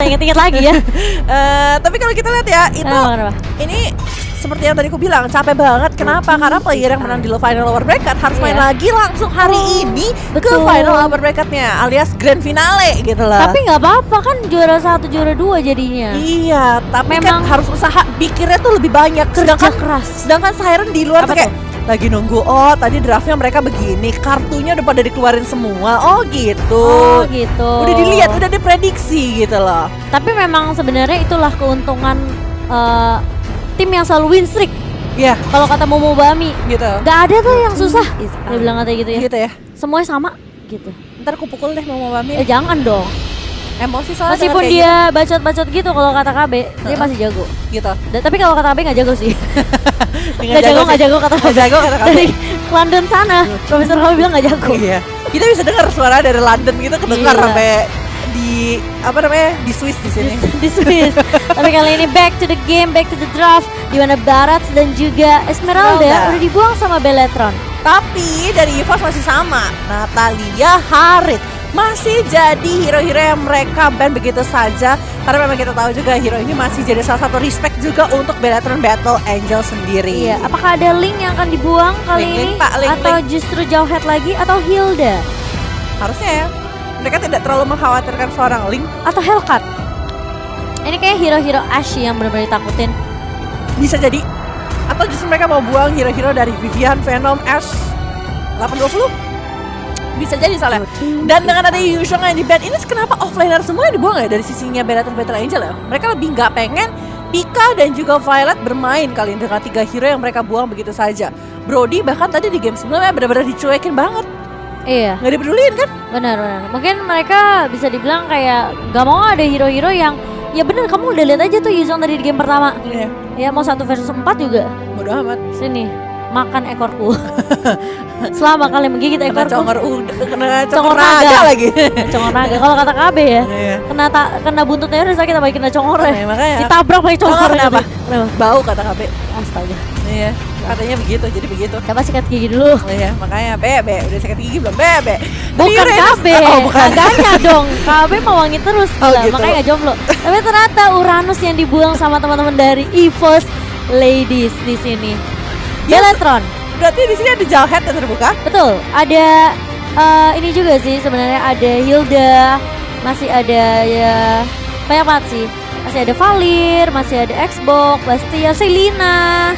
inget-inget lagi ya. Tapi kalau kita lihat ya, itu Kenapa? ini seperti yang tadi aku bilang, capek banget. Kenapa? Karena player yang menang di final lower bracket harus main lagi langsung hari ini ke betul. final upper bracketnya, alias grand finale gitu lah. Tapi nggak apa-apa kan, juara 1 juara 2 jadinya. Iya, tapi Memang kan harus usaha, pikirnya tuh lebih banyak. kerja keras. Sedangkan Siren di luar Apa tuh kayak lagi nunggu, oh tadi draftnya mereka begini, kartunya udah pada dikeluarin semua, oh gitu. Oh gitu. Udah dilihat, udah diprediksi gitu loh. Tapi memang sebenarnya itulah keuntungan tim yang selalu win streak. Iya, Kalau kata Momo Bami, gitu. gak ada tuh yang susah. Dia bilang katanya gitu ya. Gitu ya. Semuanya sama gitu. Ntar aku pukul deh mau Bami. Jangan dong. Emosi soalnya. Meskipun denger kayak dia bacot-bacot gitu, kalau kata KB dia masih jago. gitu. Tapi kalau kata KB nggak jago sih. Nggak Nggak jago kata Nggak jago kata Dari London sana, Profesor KB bilang nggak jago. Iya. Kita bisa dengar suara dari London gitu kedengar Gila. sampai di apa namanya di Swiss di sini. Di Swiss. Tapi kali ini back to the game, back to the draft, di mana Barats dan juga Esmeralda udah dibuang sama Beletron. Tapi dari EVOS masih sama. Natalia Harit masih jadi hero-hero yang mereka ban begitu saja. Karena memang kita tahu juga hero ini masih jadi salah satu respect juga untuk Beletron Battle Angel sendiri. Iya, apakah ada Link yang akan dibuang kali Link, ini? Pak, Link, atau justru Jauhead lagi? Atau Hilda? Harusnya ya. Mereka tidak terlalu mengkhawatirkan seorang Link. Atau Hellcat? Ini kayak hero-hero Ashe yang benar-benar ditakutin. Bisa jadi. Atau justru mereka mau buang hero-hero dari Vivian, Venom, Ash 820. Bisa jadi soalnya. Dan dengan ada Yushong yang di-ban, ini kenapa offlaner semua yang dibuang ya dari sisinya Beletron Battle Angel ya? Mereka lebih nggak pengen Pika dan juga Violet bermain kali ini dengan 3 hero yang mereka buang begitu saja. Brody bahkan tadi di game sebelumnya benar-benar dicuekin banget. Iya, Nggak dipeduliin kan? benar. Mungkin mereka bisa dibilang kayak gak mau ada hero-hero yang ya bener, kamu udah lihat aja tuh Yuzong tadi di game pertama. Iya. Ya mau 1 versus 4 juga. Bodoh amat. Sini, makan ekorku. Selama kalian menggigit Kena ekorku. congor kena Congor congor naga. naga lagi. Congor naga. Kalau kata KB ya, Iya. kena buntutnya udah sakit, apalagi kena congornya. Nah, makanya. Ditabrak pakai congor. Kenapa? Kenapa? Bau kata KB. Astaga. Iya. Katanya begitu, jadi begitu. Coba sikat gigi dulu. Iya, makanya Bebe, udah sakit gigi belum Bebe? Bukan KB, Oh, bukan. Naganya dong. KB mau wangi terus, Oh, gila. gitu. Makanya gak jomblo. Tapi ternyata Uranus yang dibuang sama teman-teman dari EVOS Ladies di sini. Yes. Beletron, Berarti di sini ada Jauhead yang terbuka. betul. Ada ini juga sih sebenarnya, ada Hilda, masih ada ya banyak banget sih. Masih ada Valir, masih ada Xbox, Bastia, Selina,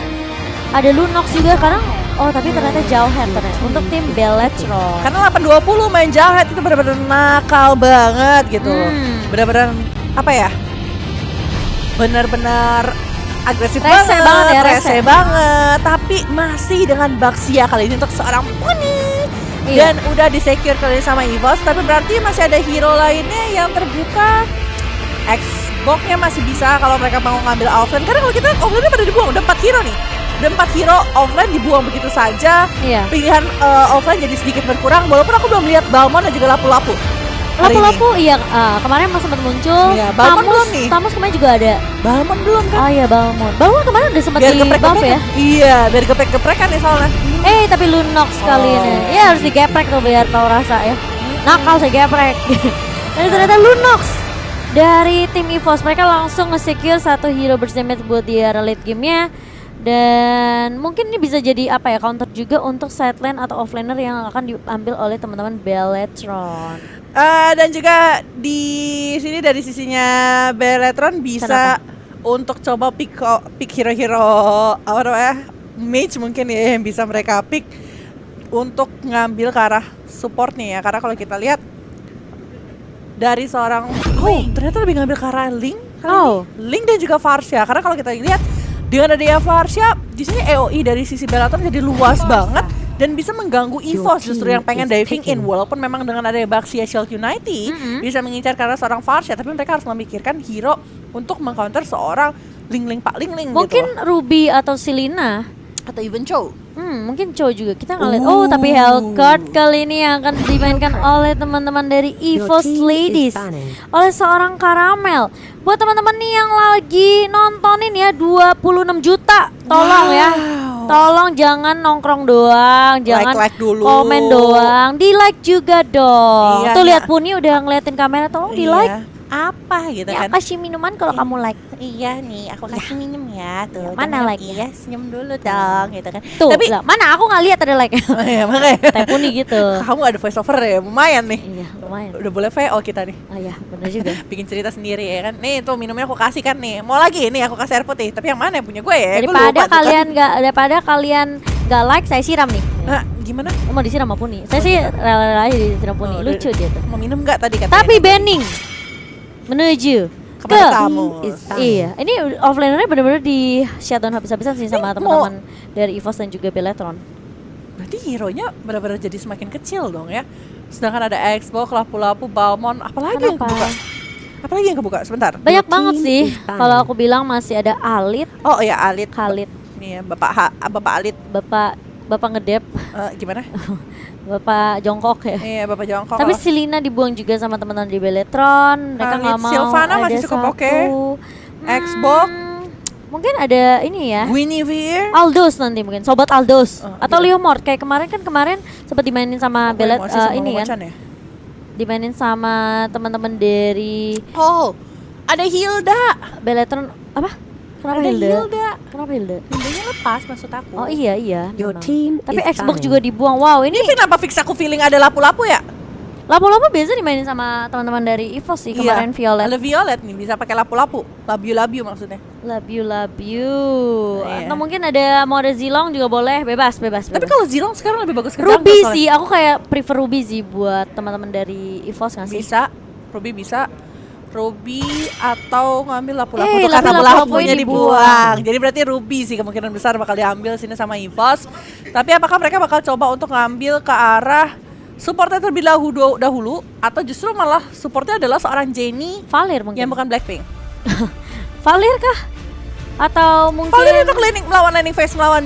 ada Lunox juga sekarang. Oh tapi ternyata Jauhead ternyata untuk tim Beletron. Karena 820 main Jauhead itu benar-benar nakal banget gitu. Benar-benar apa ya? Benar-benar agresif Rese banget ya, rese banget. Tapi masih dengan Baxia kali ini untuk seorang Pony. Iya. Dan udah di-secure kali ini sama EVOS. Tapi berarti masih ada hero lainnya yang terbuka. Xbox-nya masih bisa kalau mereka mau ngambil offline. Karena kalau kita offline-nya pada dibuang, udah 4 hero nih. Udah 4 hero offline dibuang begitu saja. Iya. Pilihan offline jadi sedikit berkurang. Walaupun aku belum lihat Balmond dan juga Lapu-Lapu hari ini. Lapu-lapu iya, kemarin sempat muncul. Iya, Balmond belum nih. Tamus kemarin juga ada. Balmond belum kan? Oh iya, Balmond. Balmond kemarin udah sempat Biar di buff geprek-geprek ya. Iya, biar geprek-geprekan nih soalnya. Tapi Lunox kali ini. Ya harus digeprek tuh biar tahu rasa ya. Nakal saya geprek. Dan ternyata Lunox dari tim EVOS, mereka langsung nge-secure 1 hero berdamage buat di area late game-nya. Dan mungkin ini bisa jadi apa ya, counter juga untuk sideline atau offlaner yang akan diambil oleh teman-teman Beletron. Dan juga di sini dari sisinya Beletron bisa untuk coba pick hero-hero apa namanya, mage mungkin ya yang bisa mereka pick untuk ngambil ke arah support nih ya. Karena kalau kita lihat dari seorang ternyata lebih ngambil ke arah Link kali ini. Link dan juga Varsha. Karena kalau kita lihat dengan adanya Varsha di sini AOE dari sisi Beletron jadi luas banget dan bisa mengganggu EVOS justru yang pengen diving in. Walaupun memang dengan adanya Baxia Shield Unity bisa mengincar karena seorang Varsha, tapi mereka harus memikirkan hero untuk mengcounter seorang Ling Pak Ling Mungkin gitu. Ruby atau Selina Atau even Cho. Mungkin Cho juga. Kita ngeliat tapi Hellcat kali ini yang akan dimainkan oleh teman-teman dari EVOS Ladies, oleh seorang Karamel. Buat teman-teman nih yang lagi nontonin ya, 26 juta. Tolong ya. Tolong jangan nongkrong doang, jangan Like dulu. komen doang, di like juga dong. Iya, Tuh iya. lihat Puni udah ngeliatin kamera, tolong di like. apa gitu Ya, kan. kasih minuman kalau kamu like. Iya nih, aku kasih minum ya tuh. Mana Jangan- like-nya? Iya, senyum dulu dong gitu kan. Tuh, Tapi lah, mana aku nggak lihat ada like. oh, iya, makanya Teh puni gitu. kamu ada voice over ya, lumayan nih. Iya, lumayan. Udah boleh VO kita nih. Oh iya, benar juga. Bikin cerita sendiri ya kan. Nih tuh minumnya aku kasih kan nih. Mau lagi nih aku kasih air putih. Tapi yang mana yang punya gue ya? Gue Daripada lupa tuh kalian nggak like, saya siram nih. kan. Nah, gimana? Mau disiram sama Puni. Saya sih rela-rela aja disiram Puni. Oh, Lucu dia tuh. Mau minum nggak tadi katanya? Tapi banning menuju Kepada kamu. Iya, ini offlanernya bener-bener di shutdown habis-habisan sih sama Ini teman-teman dari EVOS dan juga Beletron. Berarti hero-nya benar-benar jadi semakin kecil dong ya. Sedangkan ada Xbox, Lapu-Lapu, Balmon, apalagi yang Kenapa? kebuka? Apalagi yang kebuka? Sebentar. Banyak banget sih. Kalau aku bilang masih ada Alit, Oh ya Alit. Khalid, Nih ya, Bapak Alit. Bapak ngedep, Gimana? Bapak jongkok ya. Iya, Bapak Jongkok. Tapi si Lina dibuang juga sama teman-teman di Beletron. Mereka Khalid, nggak mau Sylvana ada masih cukup satu. oke. Xbox. Mungkin ada ini ya. Guinevere. Aldos nanti mungkin sobat Aldos atau iya. Leomord kayak kemarin sempat dimainin sama Aku Belet emosi sama ini kan. Momochan ya. Dimainin sama teman-teman dari Oh, ada Hilda. Beletron apa? Kenapa Ada Hilda? Hilda. Kenapa Hilda? Hildanya lepas maksud aku. Oh iya Your memang. team Tapi is Xbox fine. juga dibuang. Wow, ini Ini kenapa fix aku feeling ada lapu-lapu ya? lapu-lapu biasa dimainin sama teman-teman dari EVOS sih kemarin Violet. Ada Violet nih, bisa pakai lapu-lapu. Labu maksudnya. Love you. Iya. Atau mungkin ada mau ada Zilong juga boleh, bebas. Tapi kalau Zilong sekarang lebih bagus ke Ruby jungle sih, aku kayak prefer Ruby sih buat teman-teman dari EVOS nggak soalnya. sih? Bisa, Ruby bisa. Ruby atau ngambil lapu-lapu tuh Tapi karena lapu-lapunya lapunya dibuang. Jadi berarti Ruby sih kemungkinan besar bakal diambil sini sama EVOS. Tapi apakah mereka bakal coba untuk ngambil ke arah supportnya terlebih dahulu atau justru malah supportnya adalah seorang Jennie Valir mungkin. yang bukan Blackpink? Valir kah? Atau mungkin Valir untuk melawan landing phase melawan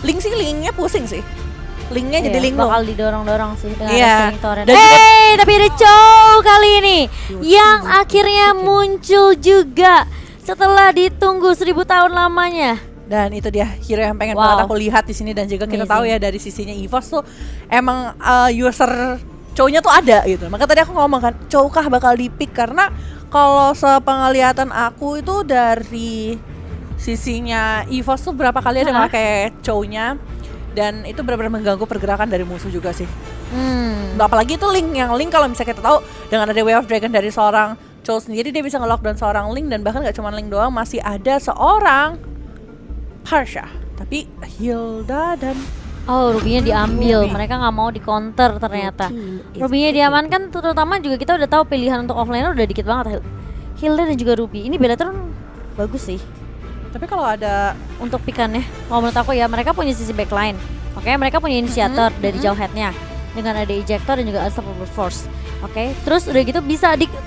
Link sih, Linknya pusing sih. Linknya jadi Iya, Link bakal didorong-dorong sih dengan Iya. Sting Torrent. Dan juga- Tapi ada Chow kali ini yang akhirnya muncul juga setelah ditunggu 1000 tahun lamanya. Dan itu dia hero yang pengen Wow. banget aku lihat di sini, dan juga kita Amazing. tahu ya dari sisinya EVOS tuh emang user cowoknya tuh ada gitu. Maka tadi aku ngomong kan, cowok kah bakal di-pick, karena kalau sepenglihatan aku itu dari sisinya EVOS tuh berapa kali ada Hah? pakai cowoknya, dan itu benar-benar mengganggu pergerakan dari musuh juga sih. Apalagi itu Link, yang Link kalau misalnya kita tahu dengan ada Way of Dragon dari seorang Chow sendiri, dia bisa nge-lockdown seorang Link, dan bahkan gak cuma Link doang, masih ada seorang Harsha, tapi Hilda dan Oh, Ruby-nya diambil. Ruby. Mereka nggak mau di counter ternyata. Team is Ruby-nya diamankan, terutama juga kita udah tahu pilihan untuk offlaner udah dikit banget. Hilda dan juga Ruby. Ini Beletron bagus sih tapi kalau ada untuk pikannya. Kalau menurut aku ya, mereka punya sisi backline. Oke, mereka punya inisiator dari jauh headnya dengan ada ejector dan juga unstoppable force. Oke, terus udah gitu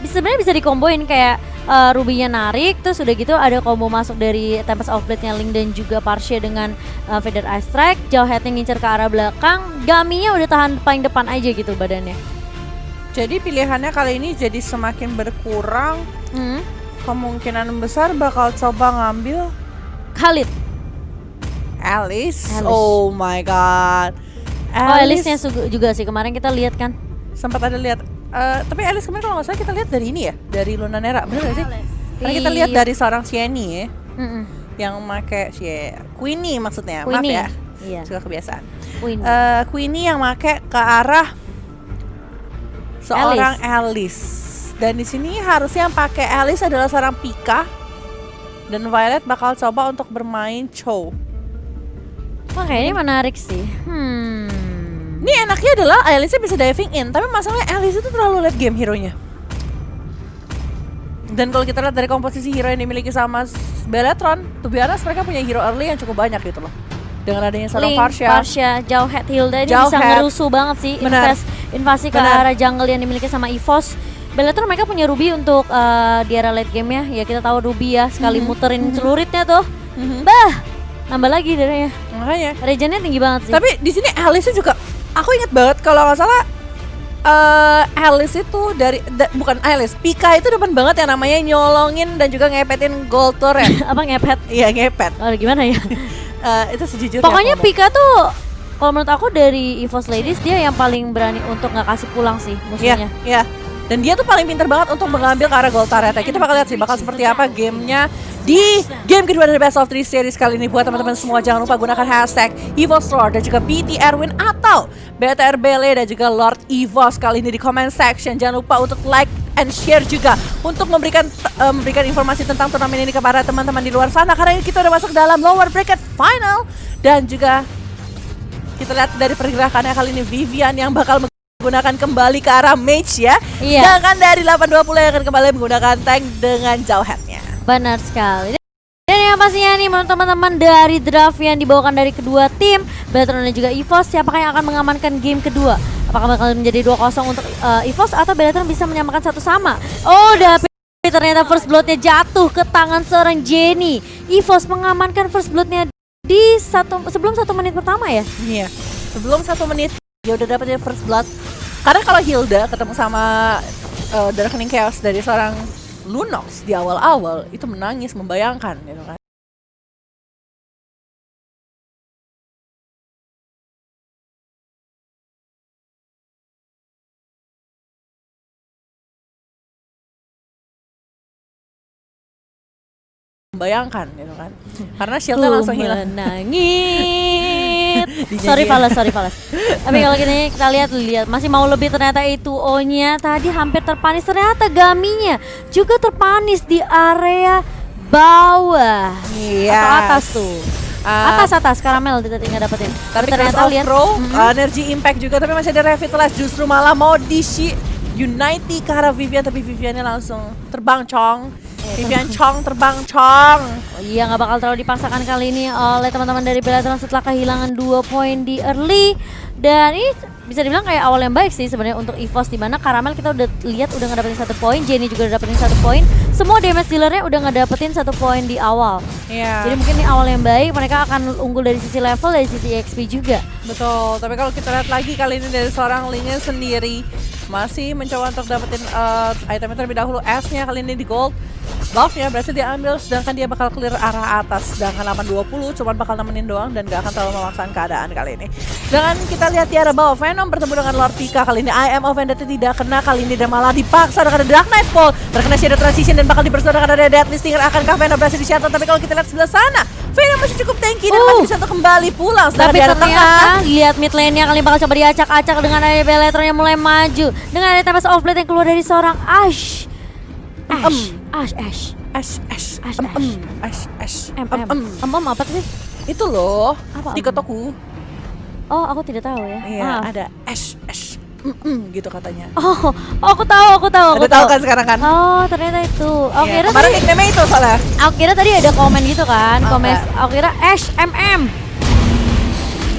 sebenarnya bisa dikomboin kayak Ruby-nya narik, terus udah gitu ada combo masuk dari Tempest of Blade-nya Link dan juga Parcia dengan Feather Ice Strike. Jauh headnya ngincer ke arah belakang, Gami-nya udah tahan paling depan aja gitu badannya. jadi pilihannya kali ini jadi semakin berkurang, kemungkinan besar bakal coba ngambil Khalid. Alice. Alice. Oh my god. Oh, Alice-nya juga sih kemarin kita lihat kan. sempat ada lihat. Tapi Alice kemarin kalau nggak salah kita lihat dari ini ya, dari Lunanera, bener gak sih? Karena kita lihat Iya. dari seorang Sienni ya, Mm-mm. yang make Queenie maksudnya, Queenie. maaf ya, Iya. suka kebiasaan. Queen. Queenie yang make ke arah seorang Alice. Dan di sini harusnya yang pakai Alice adalah seorang Pika, dan Violet bakal coba untuk bermain Chow. Wah, kayaknya menarik sih. Ini enaknya adalah Alice bisa diving in, tapi masalahnya Alice itu terlalu late game hero-nya. Dan kalau kita lihat dari komposisi hero yang dimiliki sama Beletron, to be honest, mereka punya hero early yang cukup banyak gitu loh. Dengan adanya seorang Link, Parcia. Parcia, jauh head Hilda ini Jauh bisa head. ngerusuh banget sih. Benar. Invasi ke Benar. arah jungle yang dimiliki sama EVOS. Beletron mereka punya Ruby untuk di era late game ya. Ya kita tahu Ruby ya, sekali muterin celuritnya tuh. Bah, nambah lagi darahnya. Makanya. Regennya tinggi banget sih. Tapi di sini Alice juga, aku ingat banget kalau nggak salah Alice itu bukan Alice, Pika itu depan banget yang namanya nyolongin dan juga ngepetin gold turret. Apa ngepet? Iya, ngepet. Oh, gimana ya? Itu sejujurnya. Pokoknya aku ngomong. Pika tuh kalau menurut aku dari EVOS Ladies dia yang paling berani untuk nggak kasih pulang sih Iya, musuhnya. iya. Dan dia tuh paling pintar banget untuk mengambil ke arah gold turret. Kita bakal lihat sih bakal seperti apa gamenya di game kedua dari Best of 3 series kali ini. Buat teman-teman semua jangan lupa gunakan hashtag EvosLord dan juga BT Erwin atau BTR Bele dan juga Lord Evos kali ini di comment section. Jangan lupa untuk like and share juga untuk memberikan informasi tentang turnamen ini kepada teman-teman di luar sana, karena ini kita udah masuk dalam lower bracket final. Dan juga kita lihat dari pergerakannya kali ini Vivian yang bakal menggunakan kembali ke arah mage ya. Sedangkan dari 820 yang akan kembali menggunakan tank dengan jauh headnya. Benar sekali. Dan yang pastinya nih menurut teman-teman dari draft yang dibawakan dari kedua tim Beletron dan juga EVOS, siapakah yang akan mengamankan game kedua? Apakah bakal menjadi 2-0 untuk EVOS atau Beletron bisa menyamakan satu sama? Oh, tapi ternyata first bloodnya jatuh ke tangan seorang Jenny. EVOS mengamankan first bloodnya di sebelum 1 menit pertama ya? Iya, sebelum 1 menit dia udah dapetin first blood. Karena kalau Hilda ketemu sama Darkening Chaos dari seorang Lunox di awal-awal itu menangis membayangkan gitu kan. Membayangkan gitu kan. Karena shieldnya langsung hilang. Menangis. sorry Falas. Tapi kalau kita lihat masih mau lebih, ternyata itu O-nya tadi hampir terpanis, ternyata Gaminya juga terpanis di area bawah. Atau atas tuh. Atas karamel tadi nggak dapetin. Tapi ternyata lihat energy impact juga, tapi masih ada revitalize, justru malah mau Unity ke arah Vivian, tapi Viviannya langsung terbang cong. Vivian Chong terbang Chong. Iya, nggak bakal terlalu dipaksakan kali ini oleh teman-teman dari Beletron setelah kehilangan 2 poin di early. Dan ini bisa dibilang kayak awal yang baik sih sebenarnya untuk EVOS, di mana Karamel kita udah lihat udah ngedapetin 1 poin, Jenny juga udah dapetin 1 poin. Semua damage dealernya udah ngedapetin 1 poin di awal. Iya. Jadi mungkin ini awal yang baik, mereka akan unggul dari sisi level, dari sisi XP juga. Betul, tapi kalau kita lihat lagi kali ini dari seorang Lingnya sendiri masih mencoba untuk dapetin itemnya terlebih dahulu. S-nya kali ini di gold. Buff-nya berhasil diambil, sedangkan dia bakal clear arah atas. Sedangkan 820 cuman bakal nemenin doang dan gak akan terlalu memaksakan keadaan kali ini. Sedangkan kita lihat di arah bawah, Venom bertemu dengan Lord Pika kali ini. I Am of Vendetta tidak kena kali ini dan malah dipaksa dengan Dark Nightfall. Terkena Shadow Transition dan bakal dipersudah dengan ada Deadly Stinger. Akankah Venom berhasil di-shuttle? Tapi kalau kita lihat sebelah sana, Venom masih cukup tanky dan masih bisa untuk kembali pulang. Tapi ternyata lihat mid lane-nya kali bakal coba diacak-acak dengan ada Beletron yang mulai maju. Dengan ada Tempest of Blade yang keluar dari seorang Ash. Apa sih? Itu loh, apa? di kotoku. Oh, aku tidak tahu ya. Iya, ada Ash gitu katanya. Oh, aku tahu. Udah tahu kan sekarang kan? Oh, ternyata itu. Aku kira kemarin tadi, nickname itu soalnya. Aku kira tadi ada komen gitu kan, aku kira Ash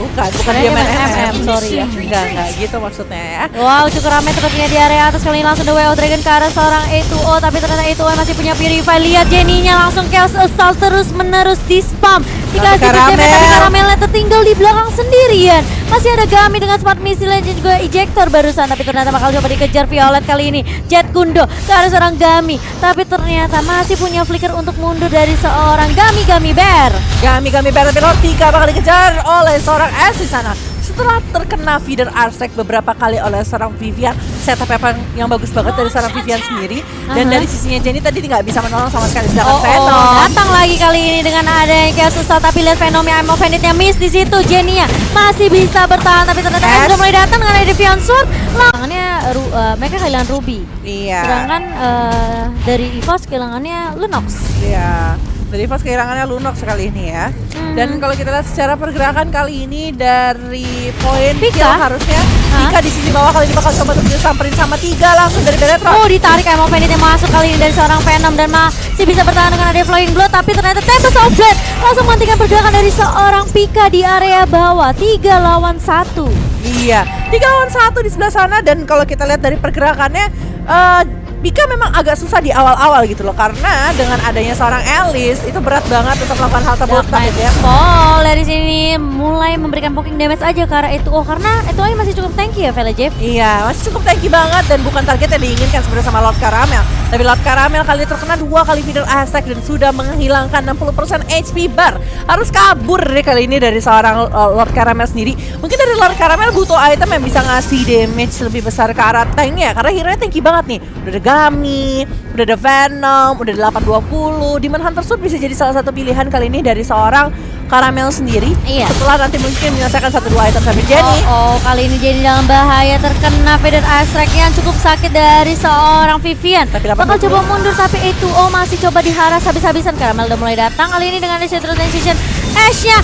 Bukan dia main MM, sorry ya. Enggak gitu maksudnya ya. Wow, cukup ramai sepertinya di area atas kali ini. Langsung the way of dragon ke arah seorang A2O, tapi ternyata A2O masih punya purify. Lihat Jenny-nya langsung chaos assault terus menerus di spam. Dikasih damage, tapi Karamelnya tertinggal di belakang sendirian. Masih ada Gami dengan smart missile dan juga ejector barusan, tapi ternyata bakal coba dikejar Violet kali ini. Jet Gundo ke arah seorang Gami, tapi ternyata masih punya flicker untuk mundur dari seorang Gami Bear. Gami Bear, tapi Lord Pika bakal dikejar oleh seorang S di sana. Setelah terkena feeder Arsec beberapa kali oleh seorang Vivian, setup yang bagus banget dari seorang Vivian sendiri. Dan dari sisinya Jenny tadi nggak bisa menolong sama sekali. Sedangkan Venom datang lagi kali ini dengan adanya chaos assault, tapi lihat Venom yang I'm offended-nya miss di situ. Jenny-nya masih bisa bertahan, tapi ternyata S sudah mulai datang dengan ada Deviant Sword. Tangannya mereka kehilangan Ruby. Iya. Sedangkan dari EVOS kehilangannya Lunox. Iya. Dari EVOS kehilangannya Lunox kali ini ya. Dan kalau kita lihat secara pergerakan kali ini dari poin kill harusnya Pika di sisi bawah kali ini bakal coba untuk disamperin sama 3 langsung dari Beletron. Oh, ditarik Emma Venit yang masuk kali ini dari seorang Venom dan masih bisa bertahan dengan ada Flowing Blood, tapi ternyata Tempest of Blade langsung menghentikan pergerakan dari seorang Pika di area bawah. 3 lawan 1. Iya, 3 lawan 1 di sebelah sana. Dan kalau kita lihat dari pergerakannya Pika memang agak susah di awal-awal gitu loh, karena dengan adanya seorang Alice itu berat banget untuk melakukan hal tersebut gitu ya. Paul dari sini mulai memberikan poking damage aja ke arah H2O karena H2O masih cukup tanky ya Vela Jeff. Iya, masih cukup tanky banget dan bukan target yang diinginkan sebenarnya sama Lord Caramel. Tapi Lord Caramel kali ini terkena 2 kali Feeder Attack dan sudah menghilangkan 60% HP bar. Harus kabur deh kali ini dari seorang Lord Caramel sendiri. Mungkin dari Lord Caramel butuh item yang bisa ngasih damage lebih besar ke arah tanknya, karena hero-nya tanky banget nih. Udah ada Gami, udah ada Venom, udah ada 820. Demon Hunter Suit bisa jadi salah satu pilihan kali ini dari seorang Caramel sendiri. Iya. Setelah nanti mungkin menyelesaikan 1-2 item sampai Jenny. Kali ini Jenny dalam bahaya, terkena Feeder Attack yang cukup sakit dari seorang Vivian. Bakal coba mundur tapi H2O masih coba diharas habis-habisan. Caramel udah mulai datang kali ini dengan Shadow Transition. Ash-nya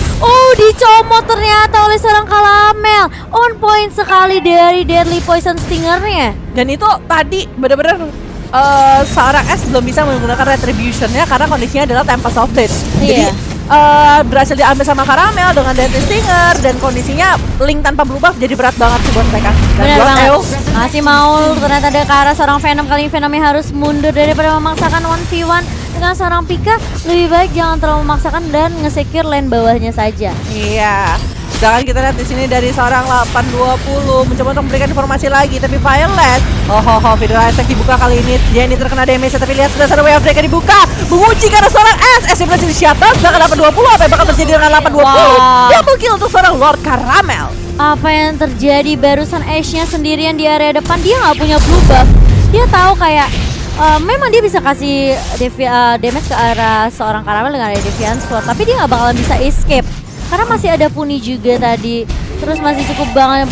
dicomot ternyata oleh seorang Caramel. On point sekali dari Deadly Poison Stinger-nya. Dan itu tadi benar-benar seorang S belum bisa menggunakan Retribution-nya karena kondisinya adalah Tempest of Blade. Jadi berhasil diambil sama Caramel dengan Deadly Stinger dan kondisinya Link tanpa blue buff jadi berat banget sih buat mereka. Benar banget. Masih mau ternyata ada ke arah seorang Venom, kali ini Venomnya harus mundur daripada memaksakan 1v1 dengan seorang Pika. Lebih baik jangan terlalu memaksakan dan nge-secure lane bawahnya saja. Iya. Sedangkan kita lihat di sini dari seorang 820 mencoba untuk memberikan informasi lagi, tapi Violet Feeder Attack dibuka kali ini. Jenny terkena damage, tapi lihat sudah ada Wave Breaker dibuka, menguji karena seorang S yang berhasil di-shutdown. Sedangkan 820 apa yang bakal terjadi dengan 820? Double kill untuk seorang Lord Caramel. Apa yang terjadi barusan Ash-nya sendirian di area depan, dia nggak punya blue buff. Dia tahu kayak memang dia bisa kasih damage ke arah seorang Caramel dengan ada Deviant Sword, tapi dia nggak bakalan bisa escape karena masih ada Puni juga tadi. Terus masih cukup banget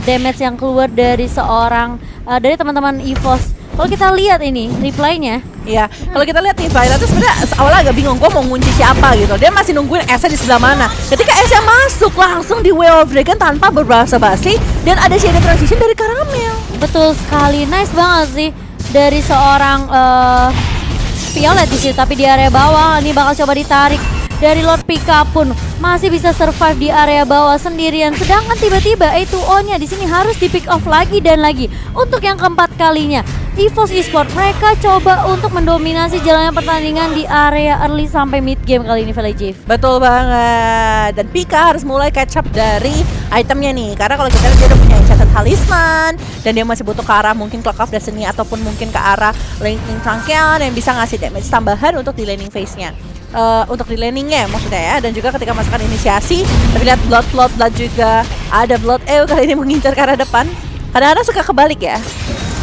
damage yang keluar dari seorang dari teman-teman EVOS. Kalau kita lihat ini reply-nya, iya, kalau kita lihat nih Violet tuh sebenarnya awalnya agak bingung, gue mau ngunci siapa gitu. Dia masih nungguin S-nya di sebelah mana. Ketika S-nya masuk langsung di Wave of Dragon tanpa berbahasa-basi dan ada shadow transition dari Caramel. Betul sekali, nice banget sih dari seorang Violet di situ. Tapi di area bawah ini bakal coba ditarik dari Lord Pika pun masih bisa survive di area bawah sendirian. Sedangkan tiba-tiba H2O-nya di sini harus di pick off lagi dan lagi untuk yang keempat kalinya. EVOS Esports mereka coba untuk mendominasi jalannya pertandingan di area early sampai mid game kali ini, Vela Jeff. Betul banget. Dan Pika harus mulai catch up dari itemnya nih, karena kalau kita lihat dia udah punya Enchanted Talisman dan dia masih butuh ke arah mungkin Clock of Destiny ataupun mungkin ke arah Lightning Truncheon yang bisa ngasih damage tambahan untuk di laning phase-nya. Untuk di laningnya maksudnya ya, dan juga ketika masukkan inisiasi. Tapi lihat Blood juga ada Blood kali ini mengincar ke arah depan. Kadang-kadang suka kebalik ya,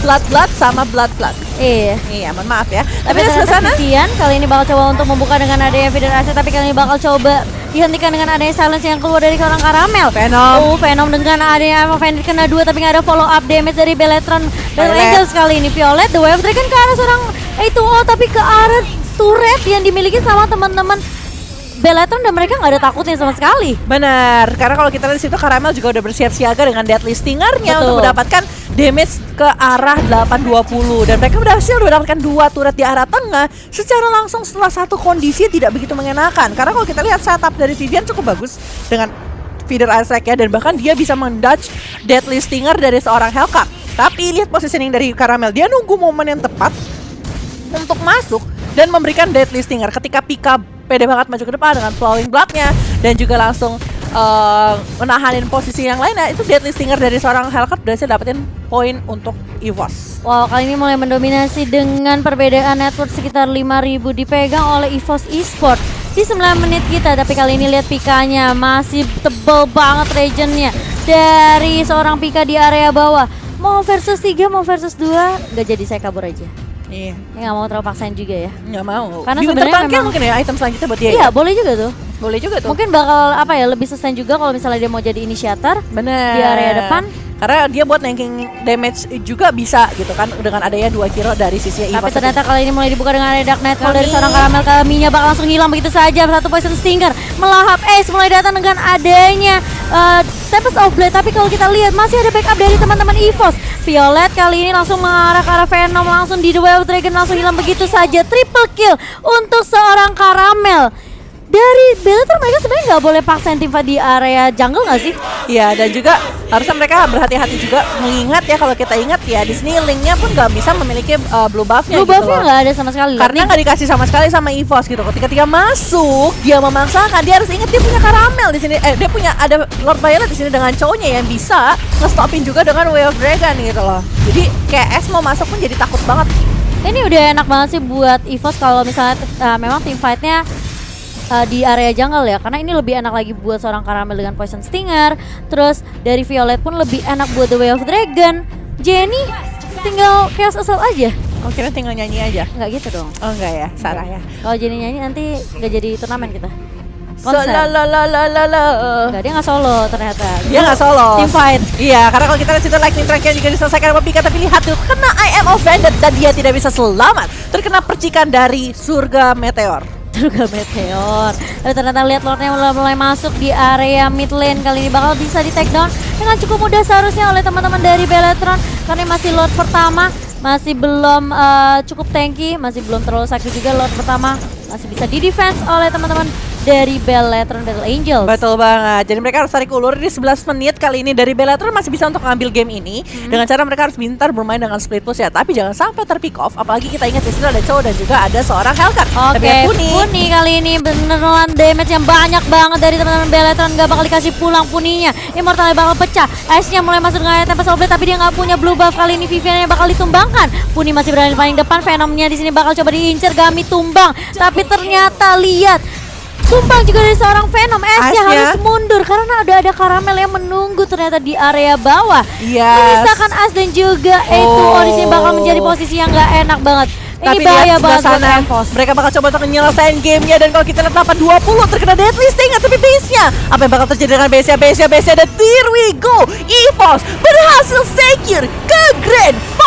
Blood sama Blood. Iya, mohon maaf ya. Tapi ternyata Vivian kali ini bakal coba untuk membuka dengan adanya Feeder Attack, tapi kali ini bakal coba dihentikan dengan adanya silence yang keluar dari seorang Caramel. Venom dengan adanya Vendor kena 2 tapi nggak ada follow up damage dari Beletron dan Angels kali ini. Violet the Wave Dragon ke arah seorang H2O tapi ke arah turret yang dimiliki sama teman-teman Beletron dan mereka nggak ada takutnya sama sekali. Benar, karena kalau kita lihat di situ Caramel juga udah bersiap siaga dengan Deadly Stinger-nya untuk mendapatkan damage ke arah 820 dan mereka berhasil mendapatkan 2 turret di arah tengah secara langsung setelah satu kondisi tidak begitu mengenakan. Karena kalau kita lihat setup dari Vivian cukup bagus dengan Feeder Attack-nya dan bahkan dia bisa mendodge Deadly Stinger dari seorang Hellcat. Tapi lihat positioning dari Caramel, dia nunggu momen yang tepat untuk masuk dan memberikan Deadly Stinger ketika Pika pede banget maju ke depan dengan Flowing Blood-nya dan juga langsung menahanin posisi yang lainnya. Itu Deadly Stinger dari seorang Hellcat berhasil dapetin poin untuk EVOS. Wow, kali ini mulai mendominasi dengan perbedaan network sekitar 5.000 dipegang oleh EVOS Esports di 9 menit kita. Tapi kali ini lihat Pikanya masih tebel banget regionnya dari seorang Pika di area bawah. Mau versus 3, mau versus 2, nggak jadi, saya kabur aja. Iya. Nggak mau terlalu paksain juga ya. Nggak mau. Karena sebenarnya memang mungkin ya item selanjutnya buat dia. Iya, boleh juga tuh. Boleh juga tuh. Mungkin bakal lebih sustain juga kalau misalnya dia mau jadi initiator. Bener. Di area depan. Karena dia buat nanking damage juga bisa gitu kan dengan adanya 2 hero dari sisi EVOS. Tapi ternyata kali ini mulai dibuka dengan ada Dark Knight Call dari seorang Caramel. Kaminya bakal langsung hilang begitu saja. Satu Poison Stinger melahap Ace mulai datang dengan adanya Tempest of Blade. Tapi kalau kita lihat masih ada backup dari teman-teman EVOS. Violet kali ini langsung mengarah ke arah Venom, langsung di The Wave Dragon langsung hilang begitu saja. Triple kill untuk seorang Caramel. dari Bellator mereka sebenarnya nggak boleh paksain tim fight di area jungle nggak sih? Iya, dan juga harusnya mereka berhati-hati juga mengingat ya, kalau kita ingat ya di sini Link-nya pun nggak bisa memiliki blue buff-nya Blue gitu buff-nya loh. nggak ada sama sekali. Karena nggak dikasih sama sekali sama EVOS gitu. Ketika dia masuk, dia memaksakan, dia harus ingat dia punya karamel di sini. Dia punya ada Lord Violet di sini dengan cowoknya yang bisa nge-stopin juga dengan Way of Dragon gitu loh. Jadi kayak S mau masuk pun jadi takut banget. Ini udah enak banget sih buat EVOS kalau misalnya memang team fight-nya di area jungle ya, karena ini lebih enak lagi buat seorang Karamel dengan Poison Stinger. Terus dari Violet pun lebih enak buat The Way of Dragon. Jenny tinggal Chaos Assault aja. Oh, kira tinggal nyanyi aja. Nggak gitu dong. Oh enggak ya, salah ya. Kalau Jenny nyanyi nanti nggak jadi turnamen kita. Enggak, dia nggak solo ternyata. Dia nggak solo. Team fight. Iya, karena kalau kita lihat situ lightning track-nya juga diselesaikan sama Pika, tapi lihat tuh kena I am offended dan dia tidak bisa selamat. Terkena percikan dari surga meteor. Surga meteor. Tapi ternyata lihat Lordnya mulai masuk di area mid lane. Kali ini bakal bisa di take down dengan cukup mudah seharusnya oleh teman-teman dari Bellatrón, karena masih Lord pertama, masih belum cukup tanky, masih belum terlalu sakit juga. Lord pertama masih bisa di defense oleh teman-teman dari Bellatrón Battle Angels. Betul banget. Jadi mereka harus tarik ulur di 11 menit kali ini. Dari Bellatrón masih bisa untuk ngambil game ini dengan cara mereka harus pintar bermain dengan split push ya. Tapi jangan sampai terpick off. Apalagi kita ingat di situ ada cowok dan juga ada seorang Hellcat. Oke, Puni kali ini beneran damage yang banyak banget dari teman-teman Bellatrón. Gak bakal dikasih pulang Puninya. Immortalnya bakal pecah. Ice-nya mulai masuk dengan Tempest of Blade, tapi dia nggak punya blue buff. Kali ini Viviannya bakal ditumbangkan. Puni masih berada di paling depan. Venomnya di sini bakal coba diincer. Gami tumbang. Tapi ternyata lihat, tumbang juga dari seorang Venom. S-nya harus mundur karena ada Karamel yang menunggu ternyata di area bawah. Menyisakan As dan juga E2O di sini bakal menjadi posisi yang nggak enak banget. Tapi ini bahaya banget sana, mereka bakal coba untuk menyelesaikan gamenya. Dan kalau kita lihat 8-20 terkena deadly sting. Tapi base-nya, apa yang bakal terjadi dengan base-nya? Dan here we go, EVOS berhasil secure ke Grand